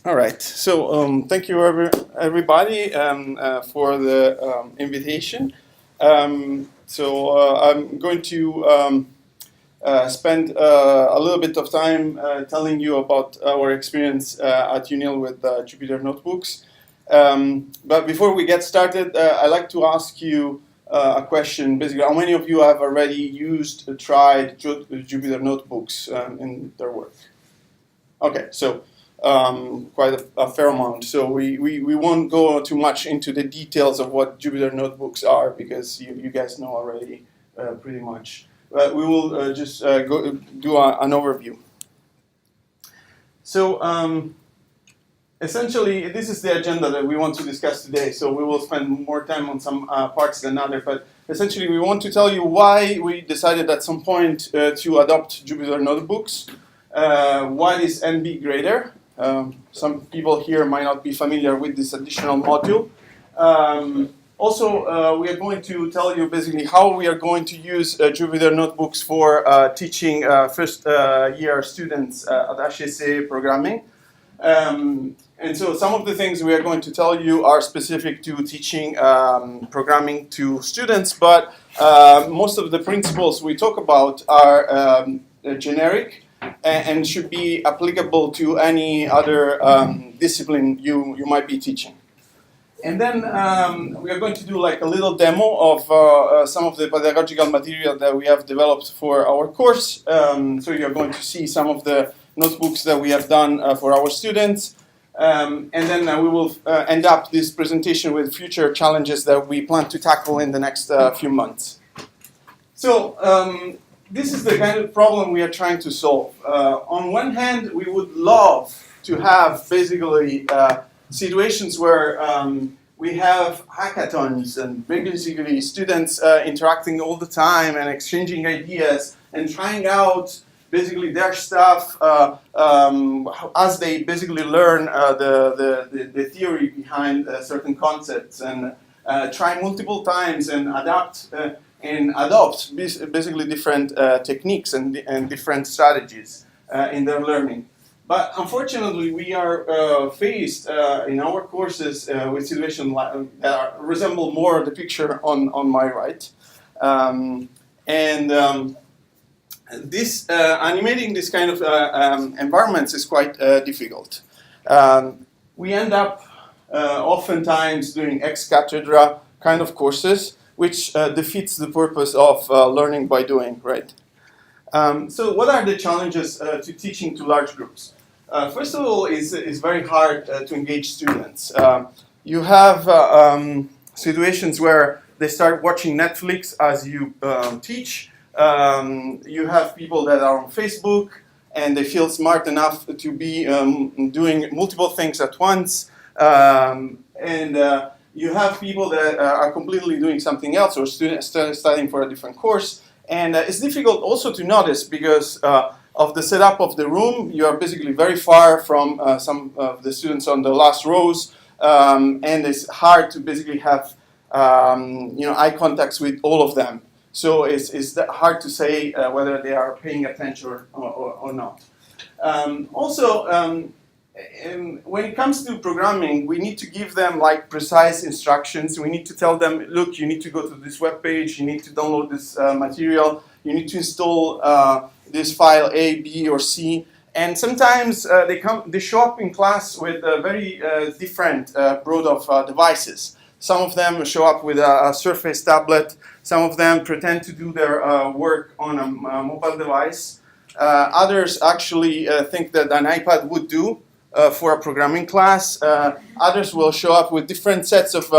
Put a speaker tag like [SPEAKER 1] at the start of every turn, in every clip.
[SPEAKER 1] All right. So thank you everybody for the invitation. I'm going to spend a little bit of time telling you about our experience at UNIL with Jupyter notebooks. But before we get started, I'd like to ask you a question. Basically, how many of you have already tried Jupyter notebooks in their work? Okay, so quite a fair amount. So we won't go too much into the details of what Jupyter notebooks are because you guys know already pretty much. We will just go do an overview. So essentially, this is the agenda that we want to discuss today. So we will spend more time on some parts than others. But essentially, we want to tell you why we decided at some point to adopt Jupyter notebooks. What is NB Grader? Some people here might not be familiar with this additional module. Also, we are going to tell you basically how we are going to use Jupyter notebooks for teaching first year students at HSA programming. And so some of the things we are going to tell you are specific to teaching programming to students, but most of the principles we talk about are generic and should be applicable to any other discipline you might be teaching. And then we are going to do like a little demo of some of the pedagogical material that we have developed for our course. So you're going to see some of the notebooks that we have done for our students. And then we will end up this presentation with future challenges that we plan to tackle in the next few months. So this is the kind of problem we are trying to solve. On one hand, we would love to have basically situations where we have hackathons and basically students interacting all the time and exchanging ideas and trying out basically their stuff as they basically learn the theory behind certain concepts and try multiple times and adopt basically different techniques and different strategies in their learning. But unfortunately, we are faced in our courses with situations that resemble more the picture on my right. Animating this kind of environments is quite difficult. We end up oftentimes doing ex cathedra kind of courses, which defeats the purpose of learning by doing, right? So what are the challenges to teaching to large groups? First of all, it's very hard to engage students. You have situations where they start watching Netflix as you teach. You have people that are on Facebook and they feel smart enough to be doing multiple things at once. You have people that are completely doing something else or studying for a different course. And it's difficult also to notice because of the setup of the room. You are basically very far from some of the students on the last rows. And it's hard to basically have eye contacts with all of them. So it's hard to say whether they are paying attention or not. When it comes to programming, we need to give them like precise instructions. We need to tell them, look, you need to go to this web page, you need to download this material, you need to install this file A, B, or C. And sometimes they show up in class with very different broad of devices. Some of them show up with a Surface tablet. Some of them pretend to do their work on a mobile device. Others actually think that an iPad would do for a programming class. Others will show up with different sets of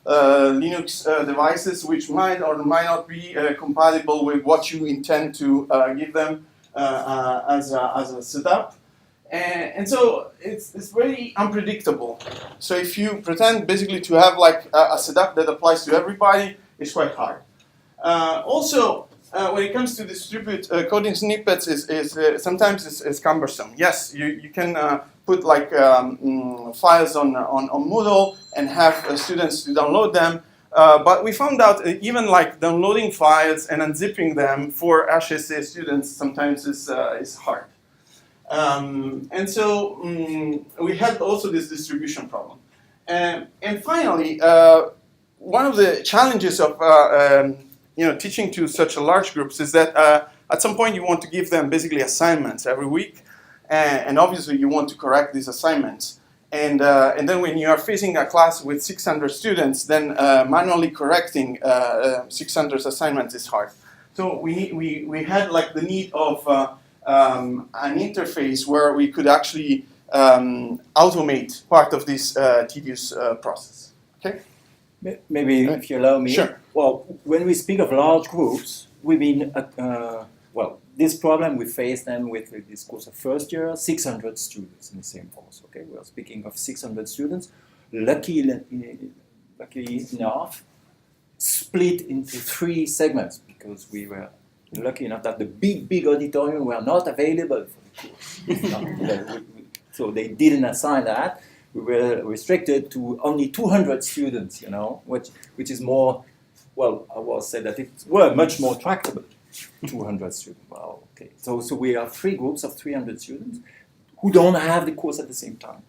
[SPEAKER 1] Linux devices, which might or might not be compatible with what you intend to give them as a setup. And so it's very unpredictable. So if you pretend basically to have like a setup that applies to everybody, it's quite hard. When it comes to distribute coding snippets, sometimes it's cumbersome. Yes, you can put like files on Moodle and have students to download them. But we found out even like downloading files and unzipping them for HSA students sometimes is hard. And so we had also this distribution problem. And finally, one of the challenges of teaching to such a large groups is that at some point you want to give them basically assignments every week, and obviously you want to correct these assignments. And then when you are facing a class with 600 students, then manually correcting 600 assignments is hard. So we had like the need of an interface where we could actually automate part of this tedious process. Okay?
[SPEAKER 2] Maybe if you allow me.
[SPEAKER 1] Sure.
[SPEAKER 2] Well, when we speak of large groups, we mean, this problem we face then with this course of first year, 600 students in the same course. Okay, we are speaking of 600 students. Luckily enough, split into 3 segments because we were lucky enough that the big auditorium were not available for the course. So they didn't assign that. We were restricted to only 200 students, which is more, well, I will say that it were much more tractable. 200 students. Wow, okay. So we have 3 groups of 300 students who don't have the course at the same time.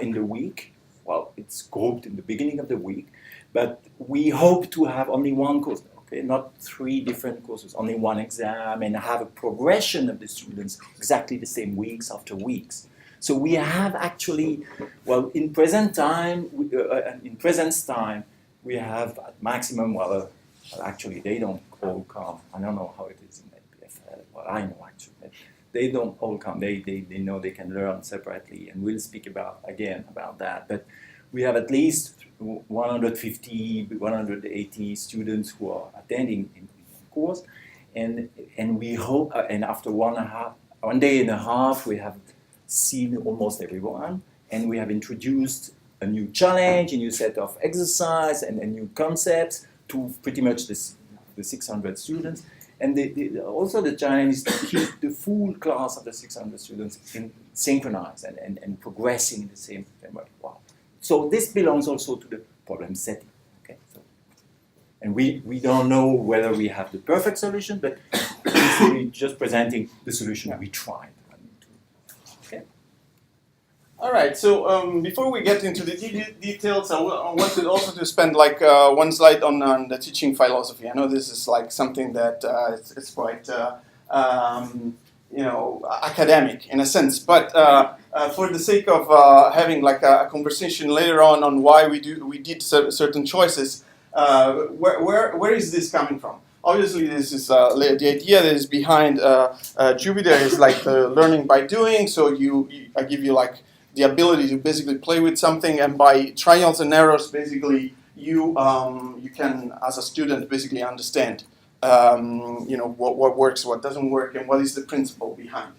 [SPEAKER 2] In the week, well, it's grouped in the beginning of the week, but we hope to have only 1 course, okay, not 3 different courses, only 1 exam, and have a progression of the students exactly the same weeks after weeks. So we have actually, well, in present time, we have at maximum, actually they don't all come. I don't know how it is in EPFL. Well, I know actually. They don't all come. They know they can learn separately, and we'll speak about that. But we have at least 150, 180 students who are attending in the course, and we hope. And after 1 day and a half, we have seen almost everyone, and we have introduced a new challenge, a new set of exercise, and new concepts to pretty much the 600 students. And also the challenge is to keep the full class of the 600 students synchronized and progressing in the same framework. Wow. So this belongs also to the problem setting. Okay. And we don't know whether we have the perfect solution, but we're just presenting the solution we tried.
[SPEAKER 1] All right, so before we get into the details, I wanted also to spend like 1 slide on the teaching philosophy. I know this is like something that it's quite academic in a sense, but for the sake of having like a conversation later on why we did certain choices, where is this coming from? Obviously, this is the idea that is behind Jupyter is like the learning by doing. So I give you like the ability to basically play with something, and by trials and errors, basically you can, as a student, basically understand what works, what doesn't work, and what is the principle behind.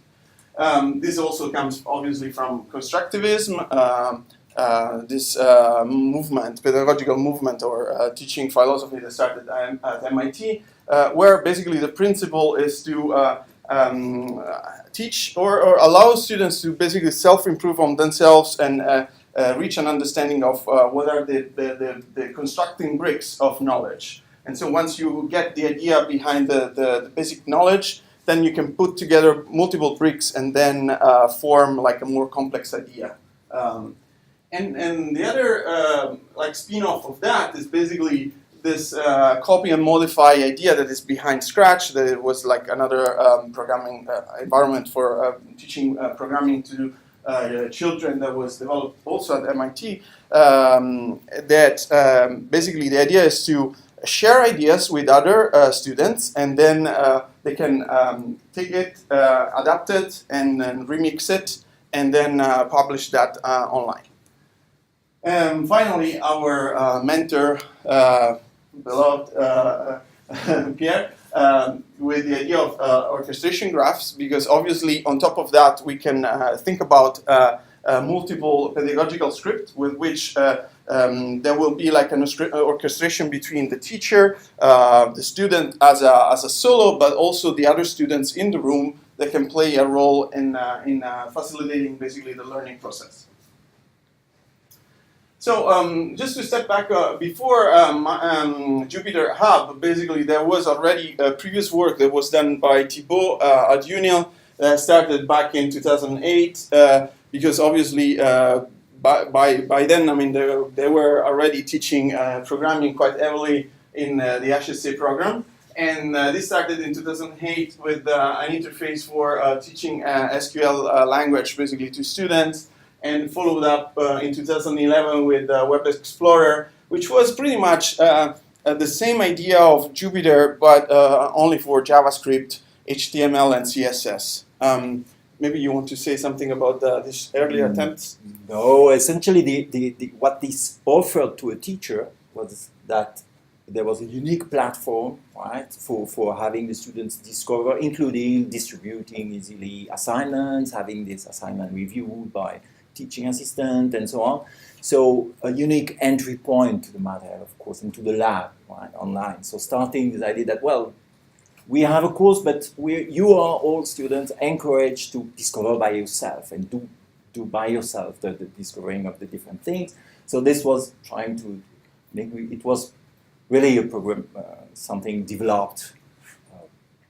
[SPEAKER 1] This also comes obviously from constructivism, this movement, pedagogical movement or teaching philosophy that started at MIT, where basically the principle is to teach or allow students to basically self-improve on themselves and reach an understanding of what are the constructing bricks of knowledge. And so once you get the idea behind the basic knowledge, then you can put together multiple bricks and then form like a more complex idea. And the other like spin-off of that is basically this copy and modify idea that is behind Scratch, that it was like another programming environment for teaching programming to children that was developed also at MIT, that basically the idea is to share ideas with other students, and then they can take it, adapt it, and then remix it, and then publish that online. And finally, our mentor, beloved Pierre, with the idea of orchestration graphs, because obviously on top of that we can think about multiple pedagogical scripts with which there will be like an orchestration between the teacher, the student as a solo, but also the other students in the room that can play a role in facilitating basically the learning process. So just to step back, before Jupyter Hub, basically there was already previous work that was done by Thibault at UNIL started back in 2008 because obviously by then, I mean, they were already teaching programming quite heavily in the HSC program. And this started in 2008 with an interface for teaching SQL language basically to students, and followed up in 2011 with Web Explorer, which was pretty much the same idea of Jupyter, but only for JavaScript, HTML, and CSS. Maybe you want to say something about these early attempts?
[SPEAKER 2] No, essentially what this offered to a teacher was that there was a unique platform, right, for having the students discover, including distributing easily assignments, having this assignment reviewed by teaching assistant, and so on. So a unique entry point to the material, of course, into the lab, right, online. So starting this idea that, well, we have a course, but you are all students encouraged to discover by yourself and do by yourself the discovering of the different things. So this was trying to make it was really a program, something developed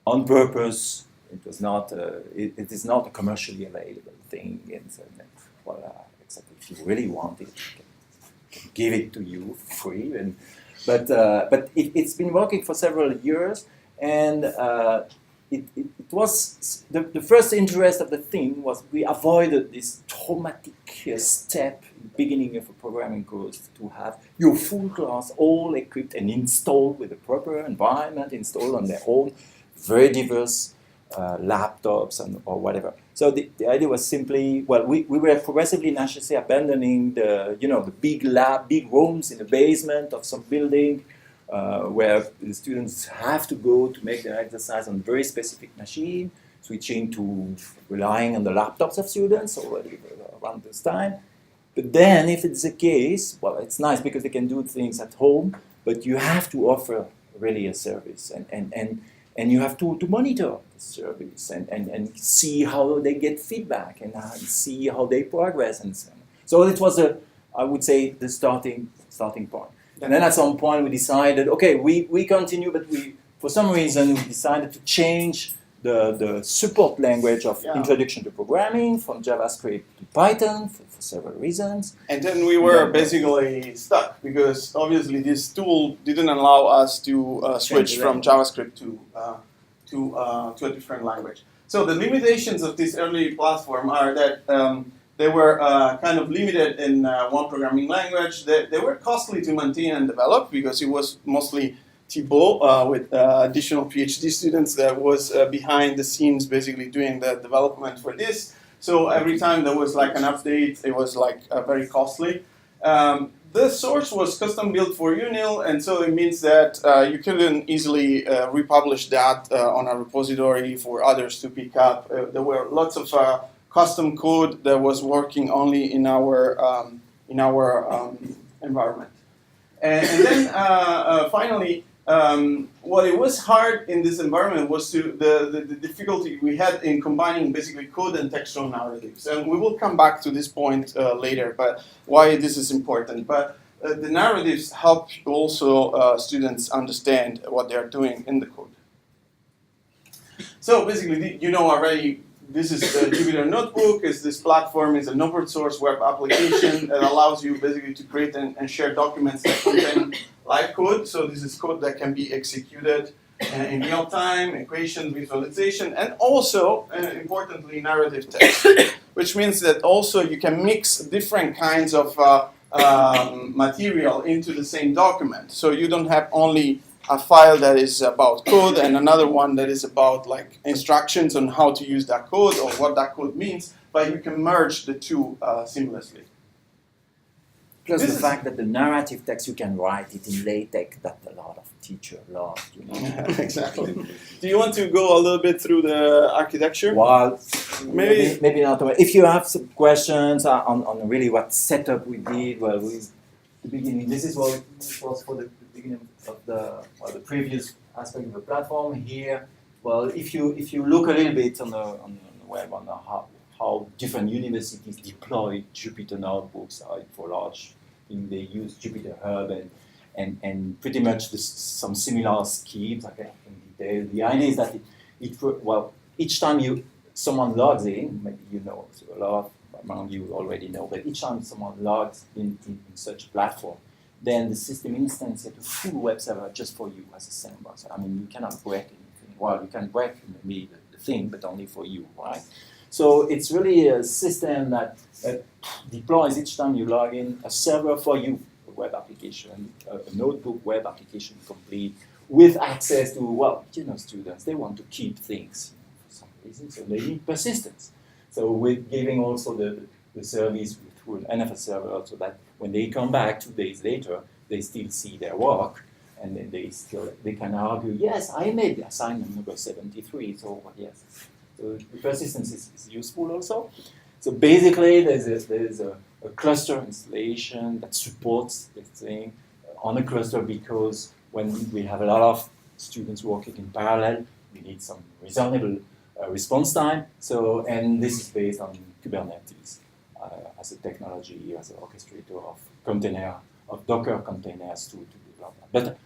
[SPEAKER 2] on purpose. It was not. It is not a commercially available thing. And so, well, except if you really want it, I can give it to you free. But it's been working for several years, and it was the first interest of the thing was we avoided this traumatic step beginning of a programming course to have your full class all equipped and installed with a proper environment, installed on their own very diverse laptops or whatever. So the idea was simply, well, we were progressively in HSC abandoning the big rooms in the basement of some building where the students have to go to make their exercise on a very specific machine, switching to relying on the laptops of students already around this time. But then, if it's the case, well, it's nice because they can do things at home, but you have to offer really a service, and you have to monitor the service and see how they get feedback and see how they progress and so on. So it was I would say, the starting point. And then at some point we decided, okay, we continue, but for some reason we decided to change the support language of Introduction to Programming from JavaScript to Python for several reasons.
[SPEAKER 1] And then we were basically stuck because obviously this tool didn't allow us to switch from JavaScript to a different language. So the limitations of this early platform are that they were kind of limited in one programming language. They were costly to maintain and develop because it was mostly Thibault with additional PhD students that was behind the scenes basically doing the development for this. So every time there was like an update, it was like very costly. The source was custom built for UNIL, and so it means that you couldn't easily republish that on a repository for others to pick up. There were lots of custom code that was working only in our environment. And then finally, what it was hard in this environment was the difficulty we had in combining basically code and textual narratives. And we will come back to this point later, but why this is important. But the narratives help also students understand what they are doing in the code. So basically, you know already, this is the Jupyter Notebook. This platform is an open source web application that allows you basically to create and share documents that contain live code. So this is code that can be executed in real time, equation, visualization, and also, importantly, narrative text, which means that also you can mix different kinds of material into the same document. So you don't have only a file that is about code and another one that is about like instructions on how to use that code or what that code means, but you can merge the two seamlessly.
[SPEAKER 2] Plus the fact that the narrative text, you can write it in LaTeX that a lot of teachers love, you know.
[SPEAKER 1] Yeah, exactly. Do you want to go a little bit through the architecture?
[SPEAKER 2] Well, maybe not. If you have some questions on really what setup we did, well, the beginning. This was for the beginning of the previous aspect of the platform. Here, well, if you look a little bit on the web on how different universities deploy Jupyter notebooks for large things, they use Jupyter Hub and pretty much some similar schemes. Okay, in detail. The idea is that each time you someone logs in, maybe you know, so a lot among you already know, but each time someone logs in such a platform, then the system instances a full web server just for you as a sandbox. I mean, you cannot break anything. Well, you can break maybe the thing, but only for you, right? So it's really a system that deploys each time you log in a server for you, a web application, a notebook web application complete with access to, well, you know, students, they want to keep things for some reason, so they need persistence. So with giving also the service through an NFS server so that when they come back 2 days later, they still see their work and then they can argue, yes, I made the assignment number 73, so yes. So the persistence is useful also. So basically, there's a cluster installation that supports this thing on a cluster because when we have a lot of students working in parallel, we need some reasonable response time. So, and this is based on Kubernetes as a technology, as an orchestrator of Docker containers to develop that. But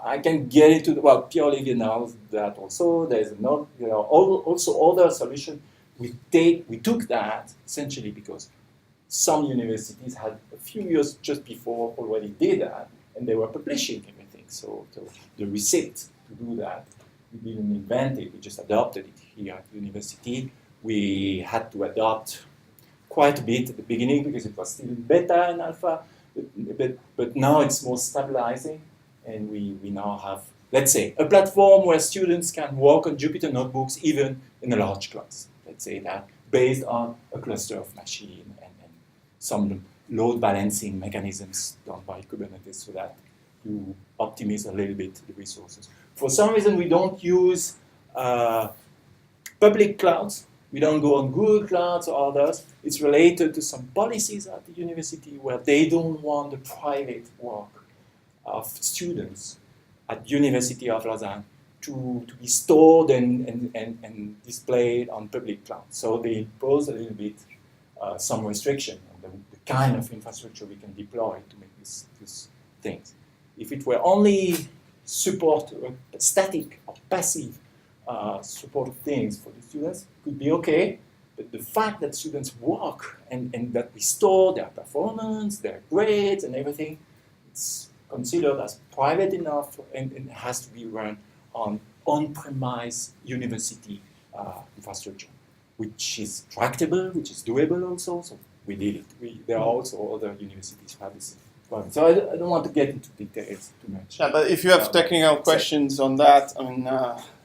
[SPEAKER 2] I can get into well, Pierre Olivier knows that also. There's not, you know, also other solution. We took that essentially because some universities had a few years just before already did that, and they were publishing everything. So the receipt to do that, we didn't invent it. We just adopted it here at the university. We had to adopt quite a bit at the beginning because it was still in beta and alpha, but now it's more stabilizing. And we now have, let's say, a platform where students can work on Jupyter notebooks even in a large class. Let's say that, based on a cluster of machines and some load balancing mechanisms done by Kubernetes so that you optimize a little bit the resources. For some reason, we don't use public clouds. We don't go on Google Clouds or others. It's related to some policies at the university where they don't want the private work of students at University of Lausanne to be stored and displayed on public cloud. So they impose a little bit some restriction on the kind of infrastructure we can deploy to make these things. If it were only support, static or passive support of things for the students, could be okay. But the fact that students work and that we store their performance, their grades and everything, it's considered as private enough and has to be run on on-premise university infrastructure, which is tractable, which is doable also. So we did it. There are also other universities who have this. So I don't want to get into details too much.
[SPEAKER 1] Yeah, but if you have technical questions on that, I mean,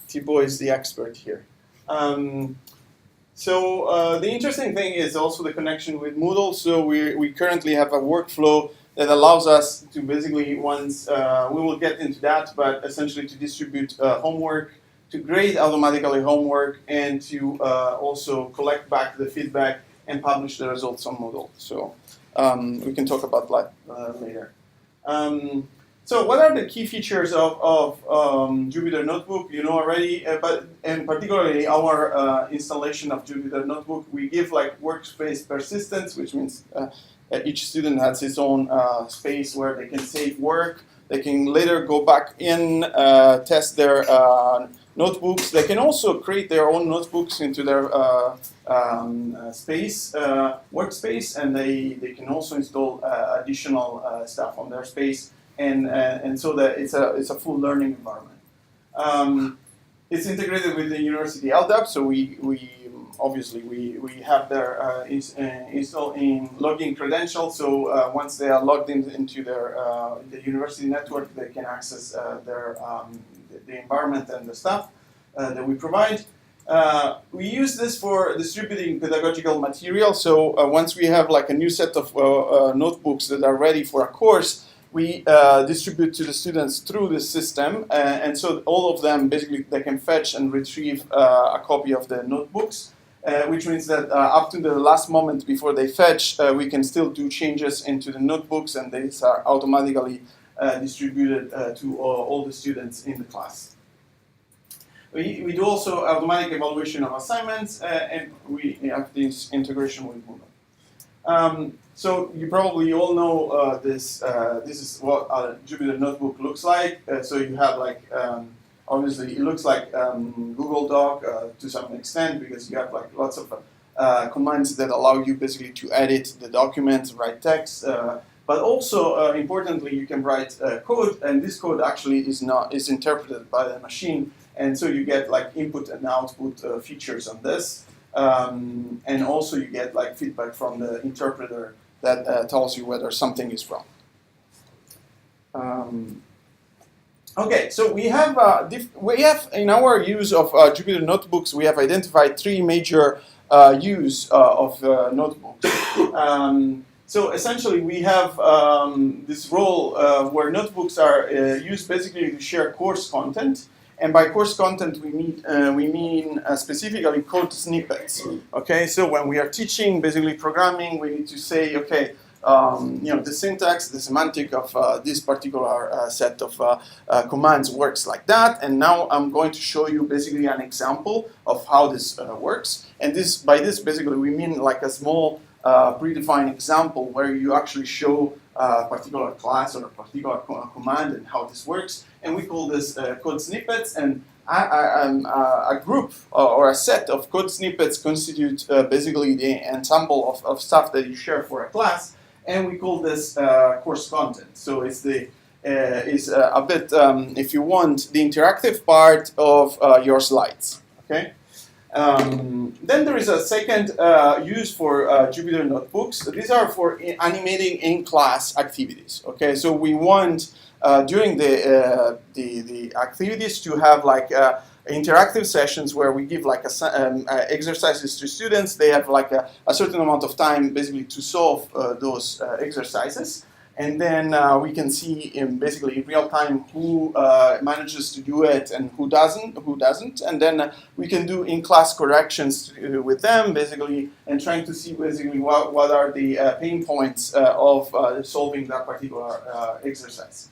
[SPEAKER 1] Thibaut is the expert here. So the interesting thing is also the connection with Moodle. So we currently have a workflow that allows us to basically, once we will get into that, but essentially to distribute homework, to grade automatically homework, and to also collect back the feedback and publish the results on Moodle. So we can talk about that later. So what are the key features of Jupyter Notebook? You know already, and particularly our installation of Jupyter Notebook, we give like workspace persistence, which means each student has his own space where they can save work. They can later go back in, test their notebooks. They can also create their own notebooks into their space, workspace, and they can also install additional stuff on their space. And so that it's a full learning environment. It's integrated with the University LDAP, so we obviously have their install in login credentials. So once they are logged into their the university network, they can access the environment and the stuff that we provide. We use this for distributing pedagogical material. So once we have like a new set of notebooks that are ready for a course, we distribute to the students through this system, and so all of them basically they can fetch and retrieve a copy of the notebooks, which means that up to the last moment before they fetch, we can still do changes into the notebooks, and these are automatically distributed to all the students in the class. We do also automatic evaluation of assignments, and we have this integration with Moodle. So you probably all know this. This is what a Jupyter Notebook looks like. So you have like obviously it looks like Google Doc to some extent, because you have like lots of commands that allow you basically to edit the document, write text. But also, importantly, you can write code, and this code actually is interpreted by the machine, and so you get like input and output features on this, and also you get like feedback from the interpreter that tells you whether something is wrong. Okay, so we have in our use of Jupyter notebooks, we have identified three major use of notebooks. So essentially, we have this role where notebooks are used basically to share course content, and by course content we mean specifically code snippets. Okay, so when we are teaching basically programming, we need to say, okay, the syntax, the semantic of this particular set of commands works like that, and now I'm going to show you basically an example of how this works. And by this basically we mean like a small predefined example where you actually show a particular class or a particular command and how this works, and we call this code snippets. And a group or a set of code snippets constitute basically the ensemble of stuff that you share for a class, and we call this course content. So it's a bit, if you want, the interactive part of your slides. Okay. Then there is a second use for Jupyter notebooks. These are for animating in-class activities. Okay, so we want during the activities to have like interactive sessions where we give like exercises to students. They have like a certain amount of time basically to solve those exercises. And then we can see basically in real time who manages to do it and who doesn't. And then we can do in-class corrections with them, basically, and trying to see basically what are the pain points of solving that particular exercise.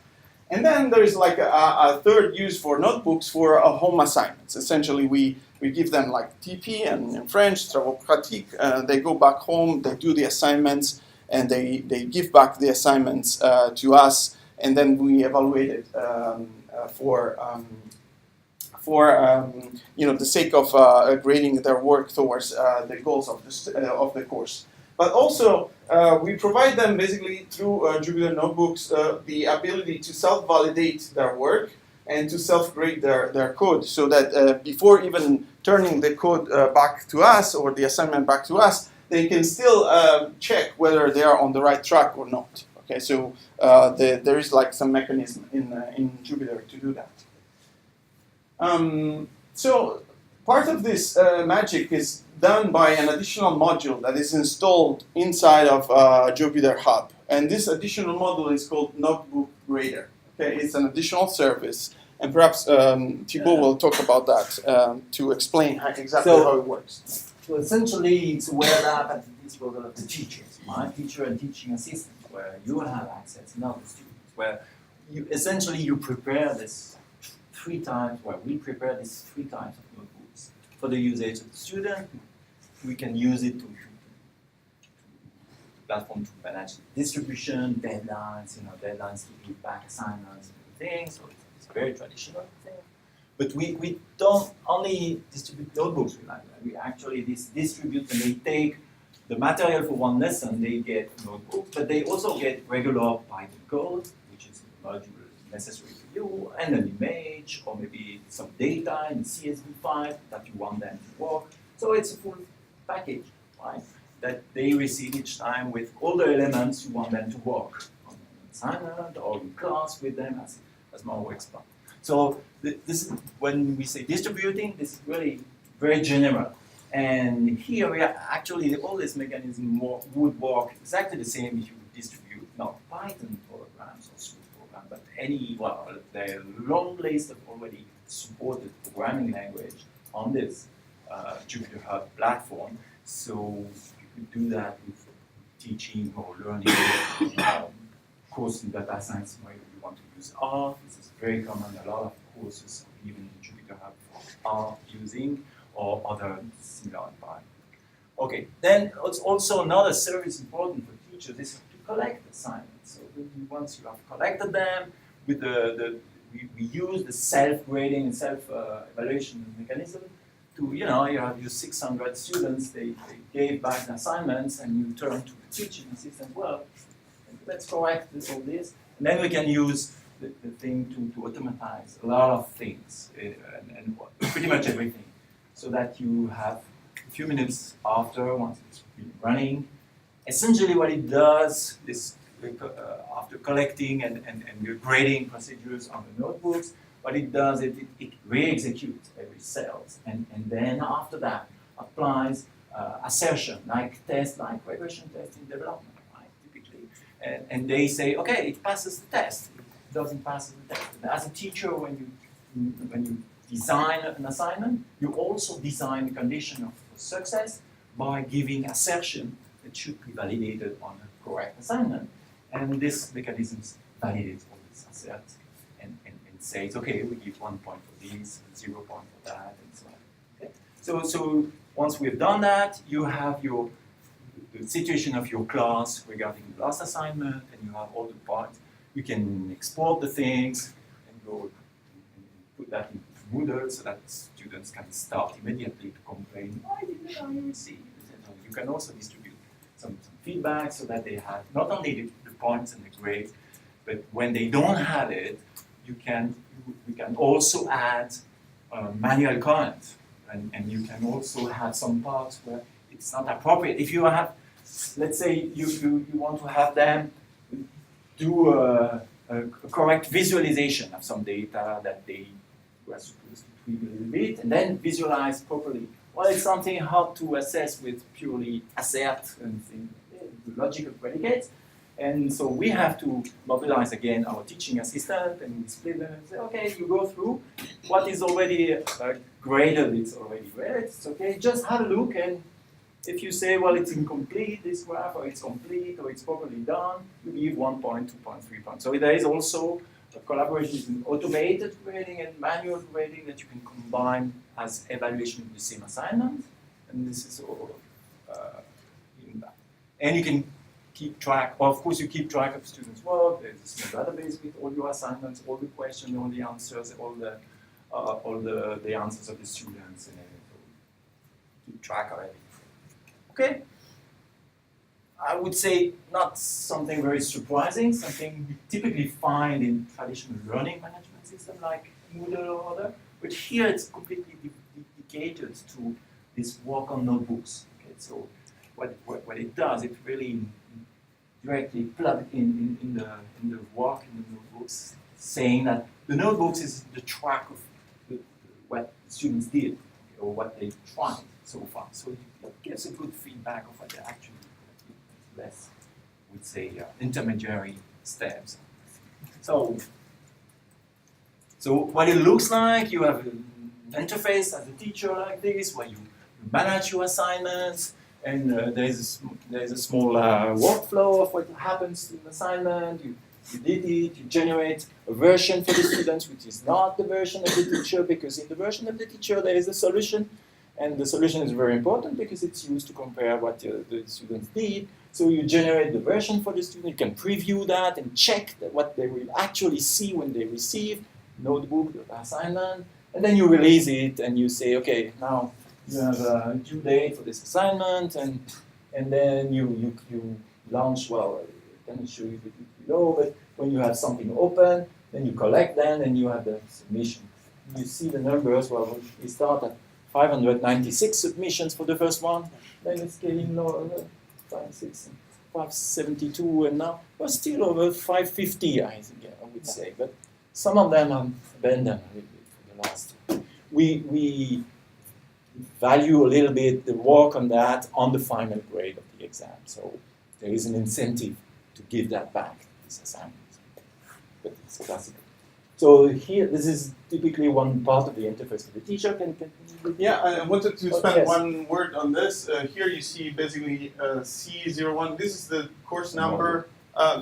[SPEAKER 1] And then there is like a third use for notebooks for home assignments. Essentially, we give them like TP and in French, travaux pratiques. They go back home, they do the assignments, and they give back the assignments to us, and then we evaluate it for the sake of grading their work towards the goals of the course. But also, we provide them basically through Jupyter notebooks the ability to self-validate their work and to self-grade their code, so that before even turning the code back to us or the assignment back to us, they can still check whether they are on the right track or not. Okay, so there is like some mechanism in Jupyter to do that. So part of this magic is done by an additional module that is installed inside of Jupyter Hub, and this additional module is called Notebook Grader. Okay, it's an additional service, and perhaps Thibault will talk about that to explain exactly how it works.
[SPEAKER 3] So essentially, it's a web app at the disposal of the teachers, my teacher and teaching assistant, where you will have access, not the students, where you prepare this 3 times, where we prepare this 3 times of notebooks for the usage of the student. We can use it to platform to manage distribution, deadlines, deadlines to give back assignments and things. So it's a very traditional thing. But we don't only distribute notebooks. We actually distribute, and they take the material for one lesson. They get notebooks, but they also get regular Python code, which is a module necessary for you, and an image, or maybe some data in CSV file that you want them to work. So it's a full package, right? That they receive each time with all the elements you want them to work on an assignment or in class with them, as Mauro explained. So this is, when we say distributing, this is really very general. And here we are actually, all this mechanism would work exactly the same if you would distribute not Python programs or Swift programs, but the long list of already supported programming language on this Jupyter Hub platform. So you could do that with teaching or learning course in data science where you want to use R. This is very common. A lot of courses, even in Jupyter Hub, are using, or other similar environment. Okay, then it's also another service important for teachers is to collect assignments. So once you have collected them with
[SPEAKER 2] we use the self-grading and self-evaluation mechanism to, you have your 600 students, they gave back the assignments, and you turn to the teaching assistant, well, let's correct all this. And then we can use the thing to automatize a lot of things, and pretty much everything, so that you have a few minutes after, once it's been running. Essentially what it does is, after collecting and grading procedures on the notebooks, what it does is it re-executes every cell, and then after that applies assertion, like regression test in development, right, typically. And they say, okay, it passes the test, it doesn't pass the test. And as a teacher, when you design an assignment, you also design the condition of success by giving assertion that should be validated on a correct assignment. And this mechanism validates all these asserts and says, okay, we give 1 point for this, 0 point for that, and so on. Okay? So once we've done that, you have the situation of your class regarding the last assignment, and you have all the parts. You can export the things and go and put that into Moodle so that students can start immediately to complain, why didn't I receive? You can also distribute some feedback so that they have not only the points and the grades, but when they don't have it, we can also add manual comments, and you can also have some parts where it's not appropriate. If you have, let's say you want to have them do a correct visualization of some data that they were supposed to tweak a little bit, and then visualize properly. Well, it's something hard to assess with purely assert and logical predicates. And so we have to mobilize again our teaching assistant, and we split them and say, okay, you go through what is already graded, it's already graded, it's okay, just have a look, and if you say, well, it's incomplete, this graph, or it's complete, or it's properly done, you give 1 point, 2 points, 3 points. So there is also a collaboration between automated grading and manual grading that you can combine as evaluation of the same assignment, and this is all in that. And you can keep track, of course you keep track of students' work, there's a small database with all your assignments, all the questions, all the answers, all the answers of the students, and keep track of everything. Okay? I would say not something very surprising, something we typically find in traditional learning management systems like Moodle or other, but here it's completely dedicated to this work on notebooks. Okay? So what it does, it really directly plugged in the work in the notebooks, saying that the notebooks is the track of what students did, okay, or what they tried so far. So it gives a good feedback of what they actually did, less, I would say, intermediary steps. So what it looks like, you have an interface as a teacher like this, where you manage your assignments, and there's a small workflow of what happens in the assignment. You did it, you generate a version for the students, which is not the version of the teacher, because in the version of the teacher there is a solution, and the solution is very important because it's used to compare what the students did. So you generate the version for the student, you can preview that and check that what they will actually see when they receive notebook, the assignment, and then you release it and you say, okay, now you have a due date for this assignment, and then you launch, well, I can show you below, but when you have something open, then you collect them, and you have the submission. You see the numbers, well, we start at 596 submissions for the first one, then it's getting lower, 572, and now we're still over 550, I would say, but some of them are abandoned a little bit for the last. We value a little bit the work on that on the final grade of the exam. So there is an incentive to give that back, this assignment. But it's classical. So here, this is typically one part of the interface of the teacher.
[SPEAKER 1] Yeah, I wanted to spend one word on this. Here you see basically C01. This is the course number.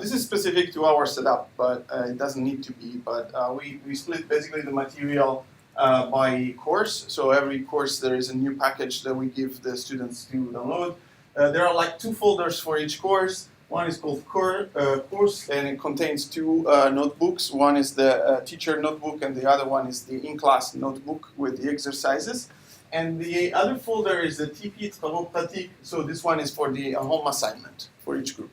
[SPEAKER 1] This is specific to our setup, but it doesn't need to be. But we split basically the material by course. So every course there is a new package that we give the students to download. There are like 2 folders for each course. One is called course, and it contains two notebooks. One is the teacher notebook, and the other one is the in-class notebook with the exercises. And the other folder is the TP Travaux Pratiques. So this one is for the home assignment for each group,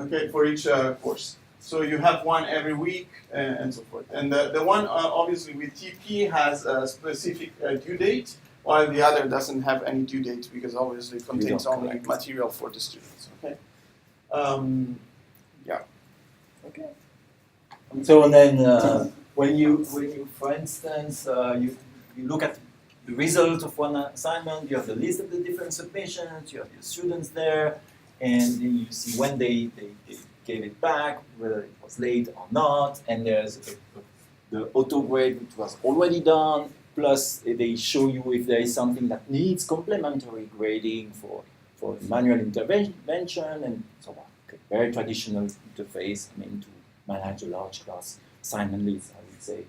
[SPEAKER 1] okay, for each course. So you have one every week and so forth. And the one obviously with TP has a specific due date, while the other doesn't have any due date because obviously it contains only material for the students. Okay. Yeah.
[SPEAKER 2] Okay.
[SPEAKER 3] So and then when you for instance you look at the result of one assignment, you have the list of the different submissions, you have your students there, and then you see when they gave it back, whether it was late or not, and there's the auto grade which was already done, plus they show you if there is something that needs complementary grading for manual intervention and so on. Okay. Very traditional interface, I mean, to manage a large class assignment list, I would say.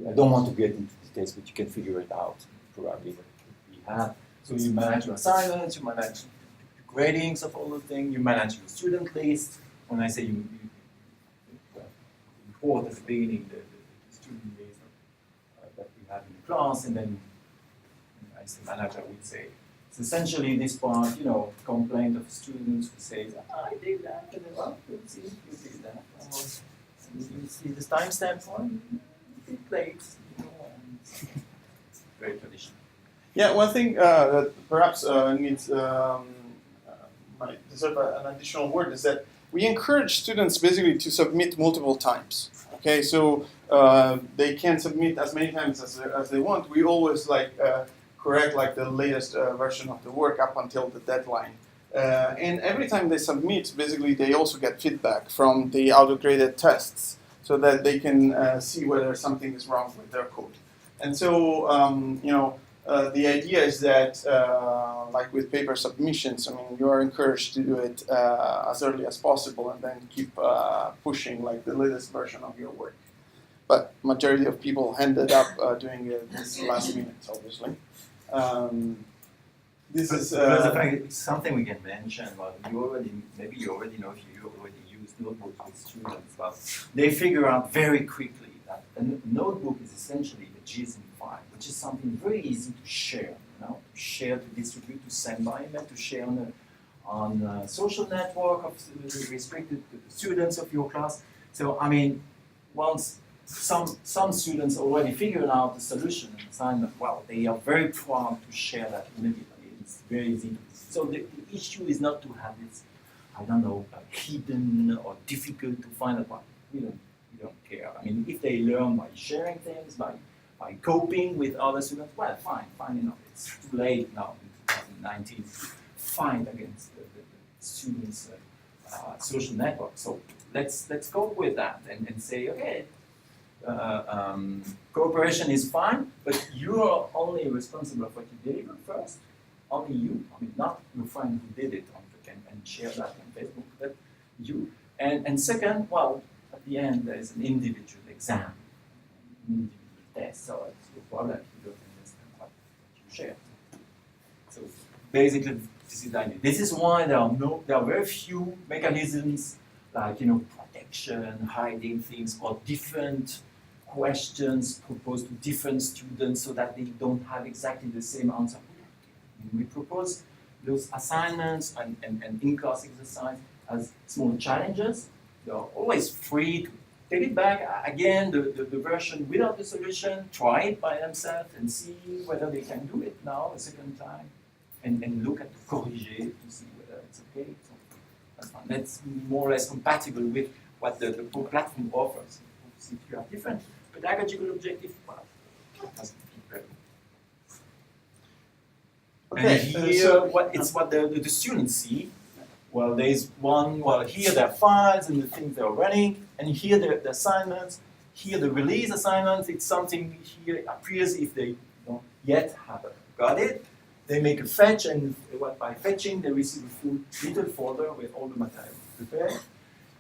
[SPEAKER 3] I don't want to get into details, but you can figure it out, probably what we have. So you manage your assignments, you manage the gradings of all the things, you manage your student list. When I say you report at the beginning the student list that we have in the class, and then as the manager would say, it's essentially this part, you know, complaint of students who say, I did that, and then, well, you see, you did that. You see this timestamp one, you did late, you know, and very traditional.
[SPEAKER 1] Yeah, one thing that perhaps needs might deserve an additional word is that we encourage students basically to submit multiple times. Okay, so they can submit as many times as they want. We always correct the latest version of the work up until the deadline. And every time they submit, basically they also get feedback from the auto-graded tests so that they can see whether something is wrong with their code. And so, the idea is that, like with paper submissions, I mean, you are encouraged to do it as early as possible and then keep pushing the latest version of your work. But majority of people ended up doing it this last minute, obviously. This is
[SPEAKER 3] it's something we can mention. Well, maybe you already know if you already use notebooks with students. But they figure out very quickly that a notebook is essentially a JSON file, which is something very easy to share. To share, to distribute, to send by email, to share on a social network of restricted students of your class. So I mean, once some students already figured out the solution and assignment, well, they are very proud to share that immediately. It's very easy to. So the issue is not to have it, I don't know, hidden or difficult to find out. Well, we don't care. I mean, if they learn by sharing things, by coping with other students, well, fine enough. It's too late now in 2019 to fight against the students' social network. So let's go with that and say, okay, cooperation is fine, but you are only responsible for what you deliver first. Only you. I mean, not your friend who did it and share that on Facebook, but you. And second, well, at the end there is an individual exam, an individual test. So it's your problem. You don't understand what you share. So basically, this is the idea. This is why there are very few mechanisms like protection, hiding things, or different questions proposed to different students so that they don't have exactly the same answer. We propose those assignments and in-class exercise as small challenges. They are always free to take it back. Again, the version without the solution, try it by themselves and see whether they can do it now a second time and look at the corrigé to see whether it's okay. So that's fine. That's more or less compatible with what the platform offers. If you have different pedagogical objectives, well, that's better.
[SPEAKER 1] Okay,
[SPEAKER 3] and here, what the students see. Well, there's one. Well, here there are files and the things that are running, and here the assignments. Here the release assignments. It's something here appears if they don't yet have got it. They make a fetch, and by fetching they receive a full little folder with all the material prepared.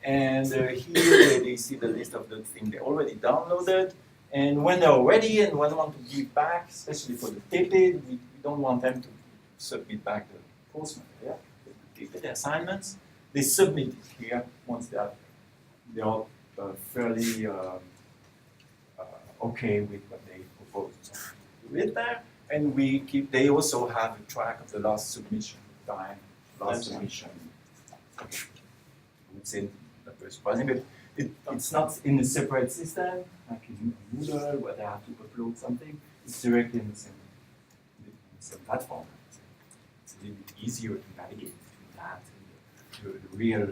[SPEAKER 3] And here they see the list of the things they already downloaded. And when they're ready and when they want to give back, especially for the TP, we don't want them to submit back the course material. They give the assignments, they submit it here once they are fairly okay with what they propose. So we do it there, and they also have a track of the last submission time, last submission. Okay. I would say not very surprising, but it's not in a separate system, like in Moodle, where they have to upload something. It's directly in the same platform. It's a little bit easier to navigate through that and the real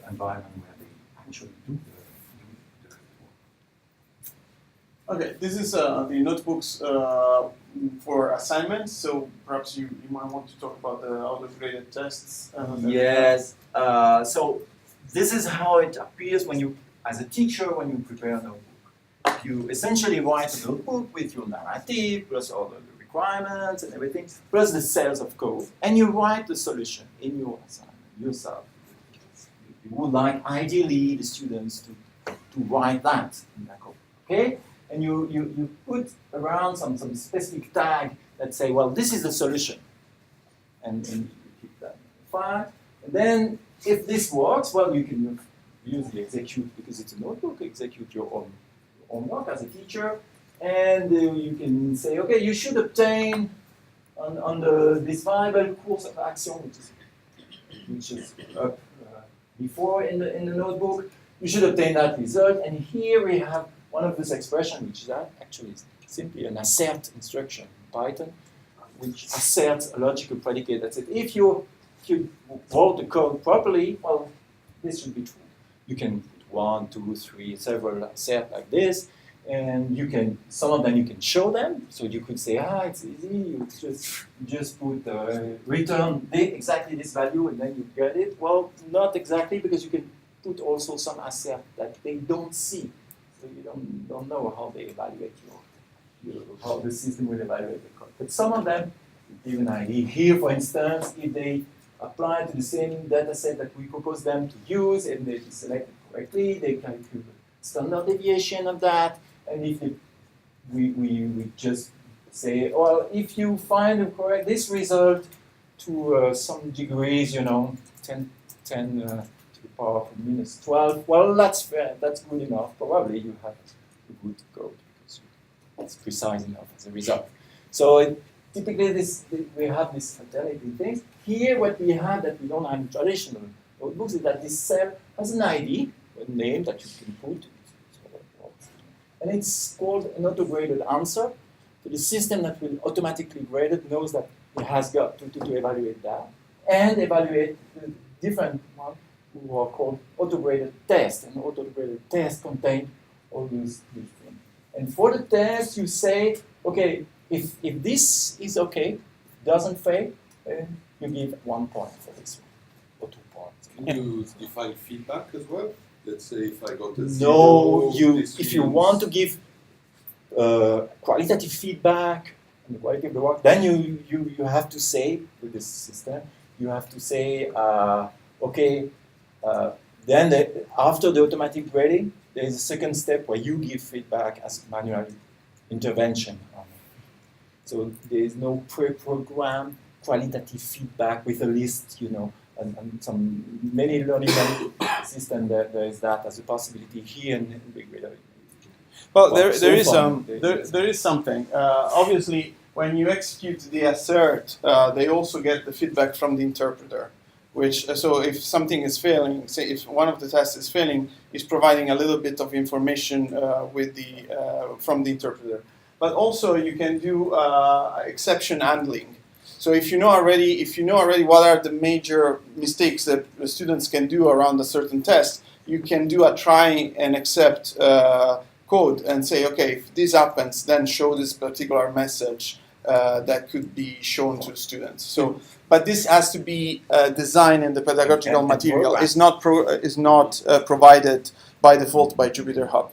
[SPEAKER 3] environment where they actually do the work.
[SPEAKER 1] Okay, this is the notebooks for assignments, so perhaps you might want to talk about the auto-graded tests.
[SPEAKER 3] Yes, so this is how it appears when you, as a teacher, when you prepare a notebook. You essentially write a notebook with your narrative, plus all the requirements and everything, plus the cells of code, and you write the solution in your assignment yourself. You would like, ideally, the students to write that in their code, okay? And you put around some specific tag that say, well, this is the solution. And you keep that file. And then, if this works, well, you can use the execute, because it's a notebook, execute your own work as a teacher. And you can say, okay, you should obtain on this variable course of action, which is up before in the notebook, you should obtain that result. And here we have one of these expressions, which is actually simply an assert instruction in Python, which asserts a logical predicate that says if you wrote the code properly, well, this should be true. You can put 1, 2, 3, several assert like this, and you can, some of them you can show them. So you could say, it's easy. You just put return exactly this value, and then you get it. Well, not exactly, because you can put also some assert that they don't see. So you don't know how they evaluate how the system will evaluate the code. But some of them give an idea. Here, for instance, if they apply to the same data set that we propose them to use, and they select it correctly, they calculate the standard deviation of that. And if we just say, well, if you find this result to some degrees, 10 to the power of minus 12, well, that's fair, that's good enough. Probably you have a good code because it's precise enough as a result. So typically we have this alternative things. Here what we have that we don't have in traditional notebooks is that this cell has an ID, a name that you can put. And it's called an auto-graded answer. So the system that will automatically grade it knows that it has got to evaluate that and evaluate the different ones who are called auto-graded tests. And auto-graded tests contain all these things. And for the test, you say, okay, if this is okay, doesn't fail, then you give 1 point for this one, or 2 points.
[SPEAKER 4] Can you define feedback as well? Let's say if I got a
[SPEAKER 3] zero,
[SPEAKER 4] zero,
[SPEAKER 3] if you want to give qualitative feedback on the quality of the work, then you have to say with this system, you have to say, okay, then after the automatic grading, there is a second step where you give feedback as manual intervention. So there is no pre-programmed qualitative feedback with a list, and some many learning systems there is that as a possibility here in Big Data.
[SPEAKER 1] Well, there is something. Obviously, when you execute the assert, they also get the feedback from the interpreter. So if something is failing, say if one of the tests is failing, is providing a little bit of information from the interpreter. But also you can do exception handling. So if you know already what are the major mistakes that the students can do around a certain test, you can do a try and accept code and say, okay, if this happens, then show this particular message that could be shown to students. So, but this has to be designed in the pedagogical material. It's not provided by default by Jupyter Hub.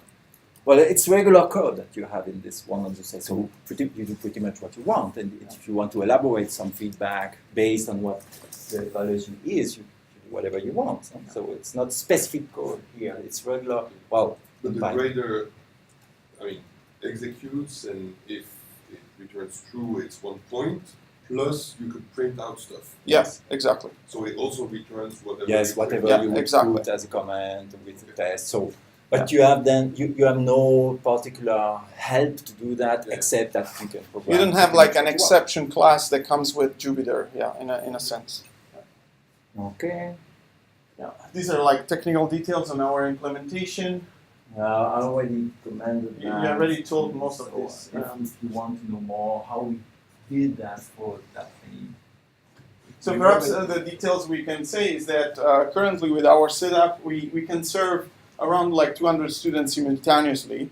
[SPEAKER 2] Well, it's regular code that you have in this one on the side, so you do pretty much what you want. And if you want to elaborate some feedback based on what the evaluation is, you do whatever you want. So it's not specific code here, it's regular. Well,
[SPEAKER 4] but the grader, executes, and if it returns true, it's 1 point. plus you could print out stuff.
[SPEAKER 1] Yes, exactly.
[SPEAKER 4] So it also returns whatever.
[SPEAKER 2] Yes,
[SPEAKER 4] you
[SPEAKER 2] whatever
[SPEAKER 1] Yeah,
[SPEAKER 2] you would
[SPEAKER 1] exactly.
[SPEAKER 2] put as a command with the test. So, but you have then you have no particular help to do that
[SPEAKER 4] Yeah.
[SPEAKER 2] except that you can program.
[SPEAKER 1] You don't have
[SPEAKER 2] pretty
[SPEAKER 1] like
[SPEAKER 2] much
[SPEAKER 1] an
[SPEAKER 2] what you want.
[SPEAKER 1] exception class that comes with Jupyter, yeah, in a sense.
[SPEAKER 2] Okay.
[SPEAKER 1] Yeah. These are like technical details on our implementation.
[SPEAKER 2] I already commented
[SPEAKER 1] You
[SPEAKER 2] that.
[SPEAKER 1] already told most of
[SPEAKER 2] So,
[SPEAKER 1] this.
[SPEAKER 2] if you want to know more how we did that for that thing.
[SPEAKER 1] So perhaps the details we can say is that currently with our setup, we can serve around like 200 students simultaneously.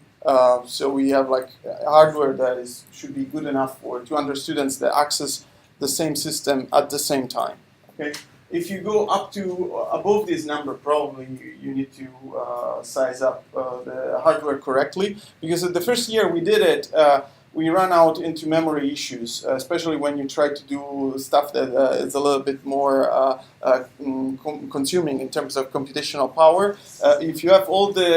[SPEAKER 1] So we have like hardware that should be good enough for 200 students that access the same system at the same time. Okay. If you go up to above this number, probably you need to size up the hardware correctly, because the first year we did it, we ran out into memory issues, especially when you try to do stuff that is a little bit more consuming in terms of computational power. If you have all the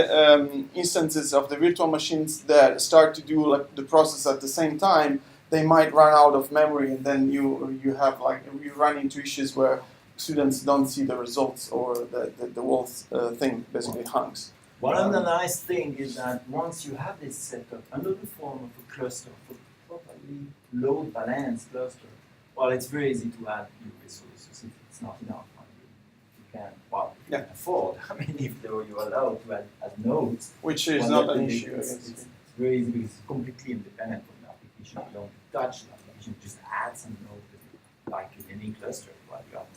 [SPEAKER 1] instances of the virtual machines that start to do like the process at the same time, they might run out of memory, and then you have like you run into issues where students don't see the results, or the whole thing basically hangs.
[SPEAKER 3] One of the nice things is that once you have this setup under the form of a cluster, for properly load balanced cluster, well, it's very easy to add new resources if it's not enough. You can, well, you can afford. I mean, if you're allowed to add nodes,
[SPEAKER 1] Which is
[SPEAKER 3] well,
[SPEAKER 1] not
[SPEAKER 3] then
[SPEAKER 1] an issue.
[SPEAKER 3] It's very easy because it's completely independent from the application. You don't touch the application, you just add some nodes, like in any cluster, while you have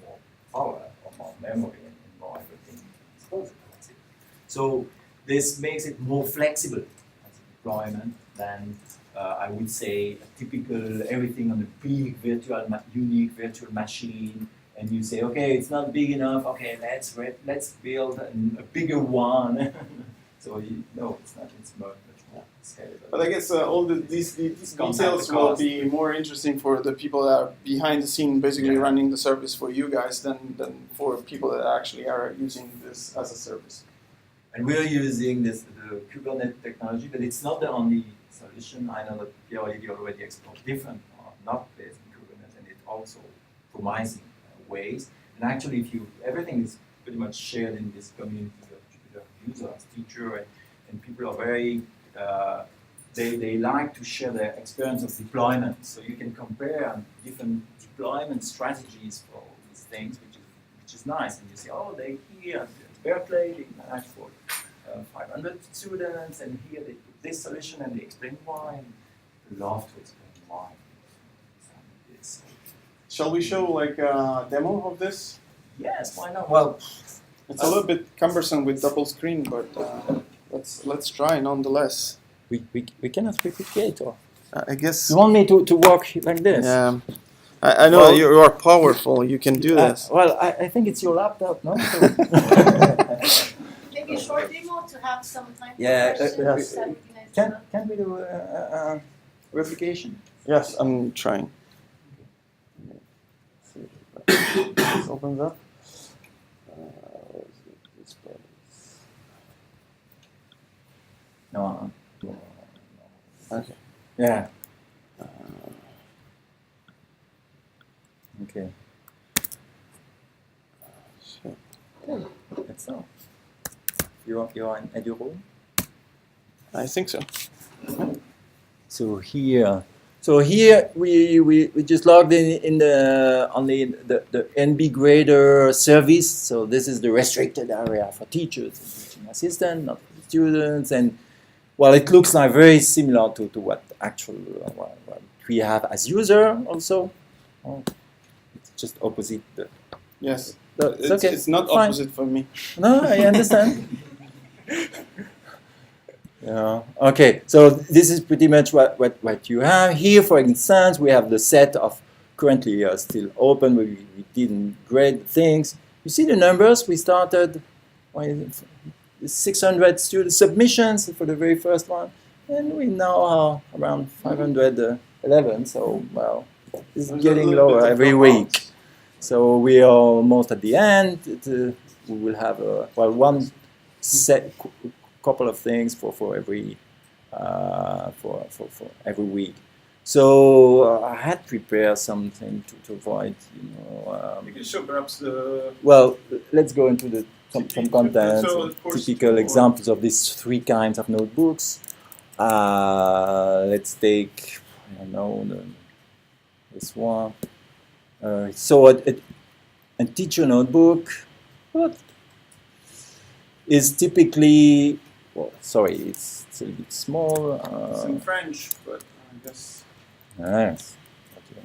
[SPEAKER 3] more power or more memory and more everything exposure. So this makes it more flexible as a deployment than I would say a typical everything on a big unique virtual machine, and you say, okay, it's not big enough. Okay, let's build a bigger one. So no, it's not. It's much more scalable.
[SPEAKER 1] But I guess all these details will be more interesting for the people that are behind the scene, basically running the service for you guys, than for people that actually are using this as a service.
[SPEAKER 3] And we're using the Kubernetes technology, but it's not the only solution. I know that PLED already explored different not based on Kubernetes, and it's also promising ways. And actually, everything is pretty much shared in this community of Jupyter users, teachers, and people are very they like to share their experience of deployment. So you can compare different deployment strategies for these things, which is nice. And you say, oh, they here. Berkeley, they managed for 500 students, and here they put this solution, and they explain why. And they love to explain why.
[SPEAKER 1] Shall we show like a demo of this?
[SPEAKER 3] Yes, why not? Well,
[SPEAKER 1] it's a little bit cumbersome with double screen, but let's try nonetheless.
[SPEAKER 2] We cannot replicate, or
[SPEAKER 1] I guess.
[SPEAKER 2] You want me to work like this?
[SPEAKER 1] Yeah. I know you are powerful. You can do this.
[SPEAKER 2] Well, I think it's your laptop, no?
[SPEAKER 5] Maybe a short demo to have some time for
[SPEAKER 2] Yeah,
[SPEAKER 5] questions.
[SPEAKER 2] Can we do replication?
[SPEAKER 1] Yes, I'm trying. This opens up.
[SPEAKER 2] No.
[SPEAKER 1] Okay.
[SPEAKER 2] Yeah. Okay. That's all. You are in your room?
[SPEAKER 1] I think so.
[SPEAKER 2] So here we just logged in the only the NB grader service. So this is the restricted area for teachers and teaching assistants, not for students. And well, it looks like very similar to what actual what we have as user also. Oh, it's just opposite.
[SPEAKER 1] Yes.
[SPEAKER 2] It's okay.
[SPEAKER 1] It's not
[SPEAKER 2] Fine.
[SPEAKER 1] opposite for me.
[SPEAKER 2] No, I understand. Yeah. Okay. So this is pretty much what you have here. For instance, we have the set of currently still open. We didn't grade things. You see the numbers. We started 600 student submissions for the very first one, and we now are around 511. So well, it's getting lower every week. So we are almost at the end. We will have one set. Couple of things for every for every week. So I had prepared something to avoid,
[SPEAKER 1] You can show perhaps the.
[SPEAKER 2] well, let's go into some content,
[SPEAKER 1] So, of course,
[SPEAKER 2] typical
[SPEAKER 1] to-
[SPEAKER 2] examples of these 3 kinds of notebooks. Let's take, I don't know, this one. So a teacher notebook is typically, well, sorry, it's a little bit small.
[SPEAKER 1] It's in French, but I guess.
[SPEAKER 2] Yes. Okay.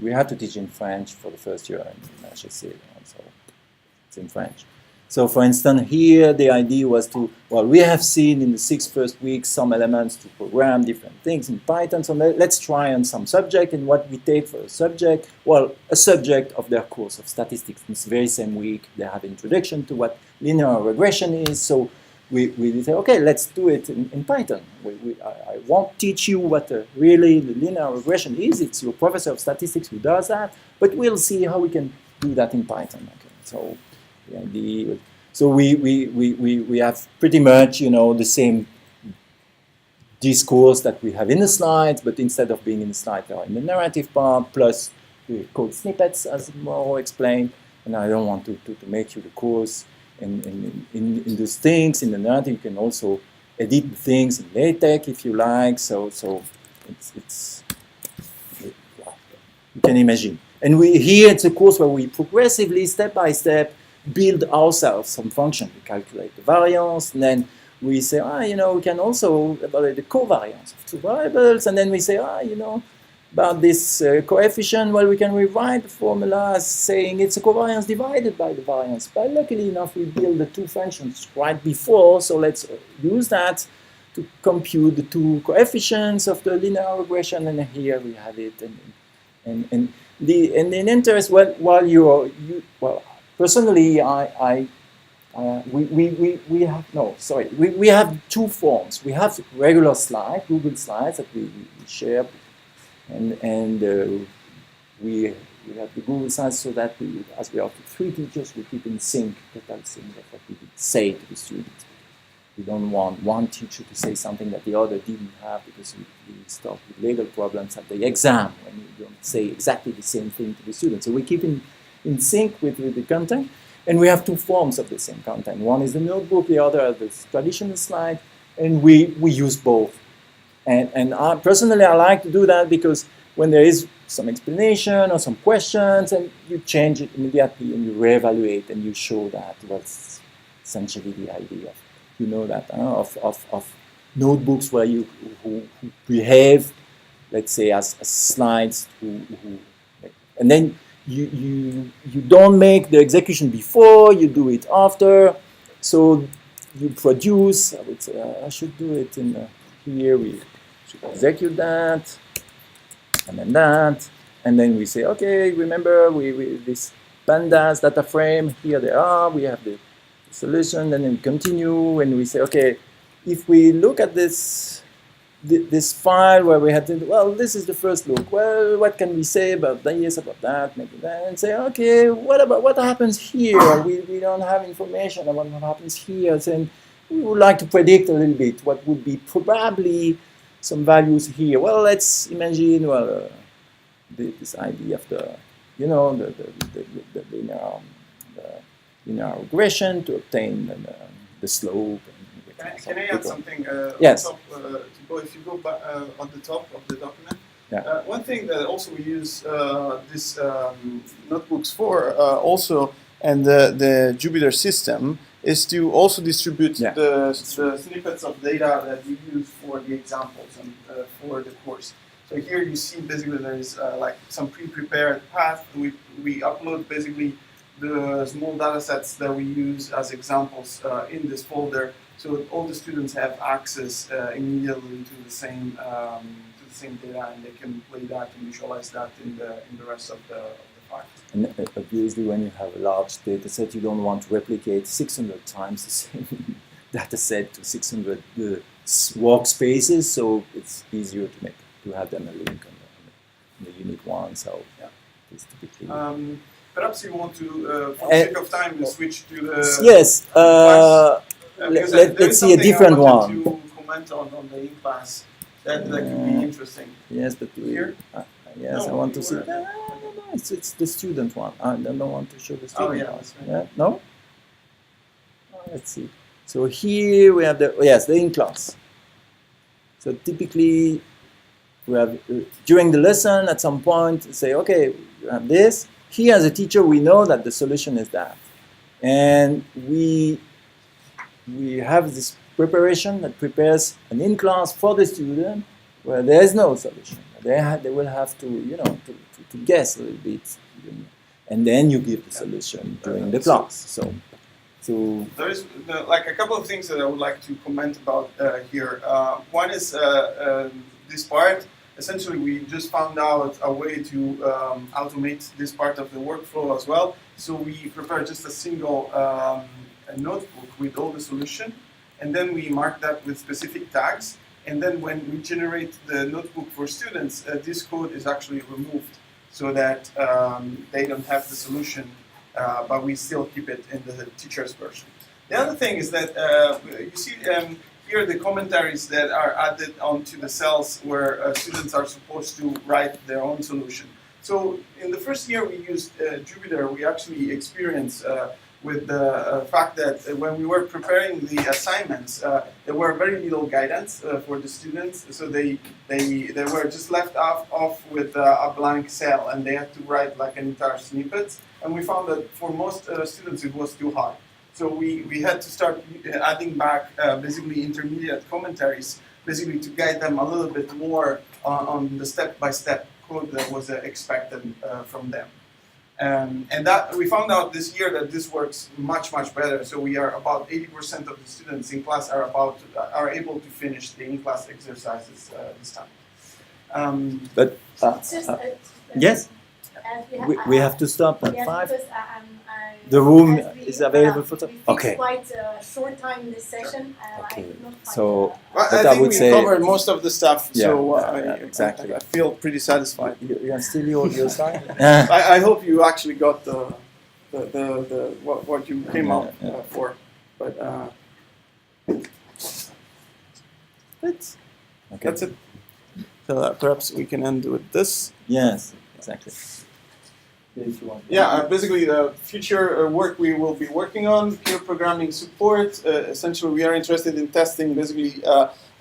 [SPEAKER 2] We had to teach in French for the first year in HSC, so it's in French. So for instance, here the idea was to, well, we have seen in the 6 first weeks some elements to program different things in Python, so let's try on some subject, and what we take for a subject, well, a subject of their course of statistics. In this very same week, they have introduction to what linear regression is, so we say, okay, let's do it in Python. I won't teach you what really the linear regression is. It's your professor of statistics who does that, but we'll see how we can do that in Python. Okay, so the idea, so we have pretty much the same discourse that we have in the slides, but instead of being in the slide, they are in the narrative part. Plus, we code snippets, as Mauro explained. And I don't want to make you the course. In those things, in the narrative, you can also edit the things in LaTeX if you like. So it's you can imagine. And here it's a course where we progressively, step by step, build ourselves some function. We calculate the variance, and then we say, we can also evaluate the covariance of 2 variables, and then we say, about this coefficient, well, we can rewrite the formula as saying it's a covariance divided by the variance. But luckily enough, we build the 2 functions right before, so let's use that to compute the 2 coefficients of the linear regression, and here we have it. And in interest, well, personally, we have 2 forms. We have regular slides, Google Slides that we share. And we have the Google Slides so that as we are 3 teachers, we keep in sync, total sync of what we say to the students. We don't want one teacher to say something that the other didn't have, because we start with legal problems at the exam when you don't say exactly the same thing to the students. So we keep in sync with the content, and we have 2 forms of the same content. One is the notebook, the other is the traditional slide, and we use both. And personally, I like to do that because when there is some explanation or some questions, and you change it immediately and you reevaluate and you show that was essentially the idea of notebooks where who behave, let's say, as slides, and then you don't make the execution before, you do it after, so you produce. I would say I should do it in here. We should execute that, and then that, and then we say, okay, remember we this pandas data frame, here they are, we have the solution, and then we continue, and we say, okay, if we look at this file where we had to, well, this is the first look, well, what can we say about this, about that, maybe that, and say, okay, what happens here? We don't have information about what happens here, and we would like to predict a little bit what would be probably some values here. Well, let's imagine, this idea of the linear regression to obtain the slope.
[SPEAKER 1] Can I add something?
[SPEAKER 2] Yes.
[SPEAKER 1] On top, if you go back on the top of the document,
[SPEAKER 2] Yeah.
[SPEAKER 1] one thing that also we use this notebooks for also, and the Jupyter system, is to also distribute the snippets of data that we use for the examples and for the course. So here you see basically there is like some pre-prepared path. We upload basically the small data sets that we use as examples in this folder, so all the students have access immediately to the same data, and they can play that and visualize that in the rest of the file.
[SPEAKER 2] And obviously, when you have a large data set, you don't want to replicate 600 times the same data set to 600 workspaces, so it's easier to have them a link on the unique one. So yeah, it's typically.
[SPEAKER 1] Perhaps you want to, for the sake of time, to switch to the.
[SPEAKER 2] Yes. Let's see a different one.
[SPEAKER 1] To comment on the in-class. That could be interesting.
[SPEAKER 2] Yes, but
[SPEAKER 1] Here?
[SPEAKER 2] yes,
[SPEAKER 1] No,
[SPEAKER 2] I want to
[SPEAKER 1] you
[SPEAKER 2] see.
[SPEAKER 1] were-
[SPEAKER 2] No, it's the student one. I don't want to show the student
[SPEAKER 1] Oh, yeah,
[SPEAKER 2] one.
[SPEAKER 1] that's right.
[SPEAKER 2] Yeah? No? Let's see. So here we have the in-class. So typically we have, during the lesson at some point, say, okay, you have this. Here as a teacher, we know that the solution is that. And we have this preparation that prepares an in-class for the student where there is no solution. They will have to, to guess a little bit. And then you give the solution during the class. So
[SPEAKER 1] there is like a couple of things that I would like to comment about here. One is this part. Essentially, we just found out a way to automate this part of the workflow as well. So we prepare just a single a notebook with all the solution, and then we mark that with specific tags. And then when we generate the notebook for students, this code is actually removed so that they don't have the solution, but we still keep it in the teacher's version. The other thing is that you see here the commentaries that are added onto the cells where students are supposed to write their own solution. So in the first year we used Jupyter, we actually experienced with the fact that when we were preparing the assignments, there were very little guidance for the students, so they were just left off with a blank cell, and they had to write like an entire snippet. And we found that for most students it was too hard. So we had to start adding back basically intermediate commentaries, basically to guide them a little bit more on the step-by-step code that was expected from them. And that we found out this year that this works much better. So we are about 80% of the students in class are able to finish the in-class exercises this time.
[SPEAKER 2] but
[SPEAKER 5] It's just,
[SPEAKER 2] yes, we have to stop at
[SPEAKER 5] yes,
[SPEAKER 2] 5.
[SPEAKER 5] because
[SPEAKER 2] The room
[SPEAKER 5] as we-
[SPEAKER 2] is available for
[SPEAKER 5] we
[SPEAKER 2] okay.
[SPEAKER 5] quite a short time in this session.
[SPEAKER 2] Okay.
[SPEAKER 5] I could not find
[SPEAKER 2] So,
[SPEAKER 1] Well,
[SPEAKER 2] But
[SPEAKER 1] I
[SPEAKER 2] I
[SPEAKER 1] think
[SPEAKER 2] would
[SPEAKER 1] we
[SPEAKER 2] say-
[SPEAKER 1] covered most of the stuff,
[SPEAKER 2] Yeah,
[SPEAKER 1] so
[SPEAKER 2] exactly.
[SPEAKER 1] I feel pretty satisfied.
[SPEAKER 2] You can still use your side?
[SPEAKER 1] I hope you actually got the what you came
[SPEAKER 2] Yeah,
[SPEAKER 1] out
[SPEAKER 2] yeah.
[SPEAKER 1] for, but
[SPEAKER 2] Okay.
[SPEAKER 1] that's it. So perhaps we can end with this.
[SPEAKER 2] Yes, exactly.
[SPEAKER 1] Yeah, basically the future work we will be working on, peer programming support. Essentially, we are interested in testing basically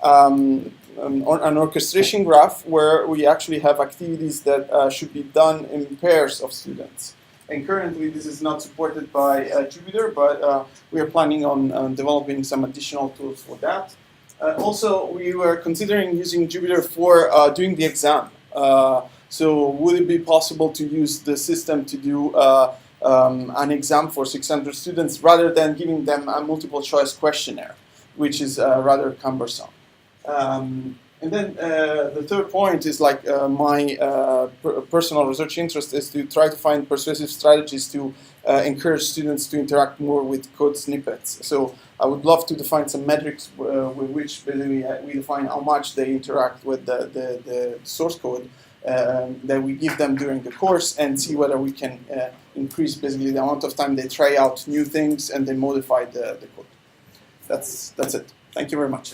[SPEAKER 1] an orchestration graph where we actually have activities that should be done in pairs of students. And currently, this is not supported by Jupyter, but we are planning on developing some additional tools for that. Also, we were considering using Jupyter for doing the exam. So would it be possible to use the system to do an exam for 600 students rather than giving them a multiple choice questionnaire, which is rather cumbersome. And then the third point is like my personal research interest is to try to find persuasive strategies to encourage students to interact more with code snippets. So I would love to define some metrics with which basically we define how much they interact with the source code that we give them during the course and see whether we can increase basically the amount of time they try out new things and they modify the code. That's it. Thank you very much.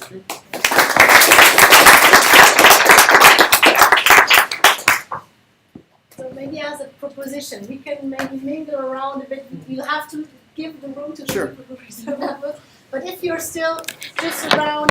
[SPEAKER 5] So maybe as a proposition, we can maybe mingle around a bit. You have to give the room to the
[SPEAKER 1] Sure.
[SPEAKER 5] people who reserve that book. But if you're still just around